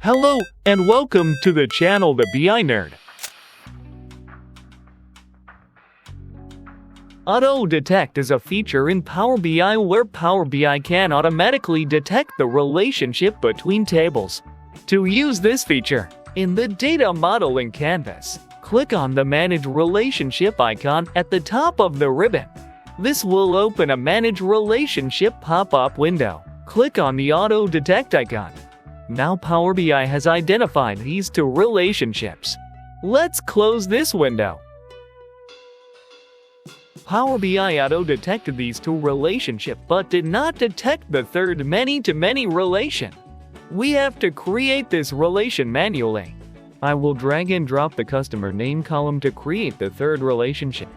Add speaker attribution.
Speaker 1: Hello and welcome to the channel The BI Nerd. Auto Detect is a feature in Power BI where Power BI can automatically detect the relationship between tables. To use this feature, in the Data Modeling canvas, click on the Manage Relationship icon at the top of the ribbon. This will open a Manage Relationship pop-up window. Click on the Auto Detect icon. Now Power BI has identified these two relationships. Let's close this window. Power BI auto-detected these two relationships but did not detect the third many-to-many relation. We have to create this relation manually. I will drag and drop the customer name column to create the third relationship.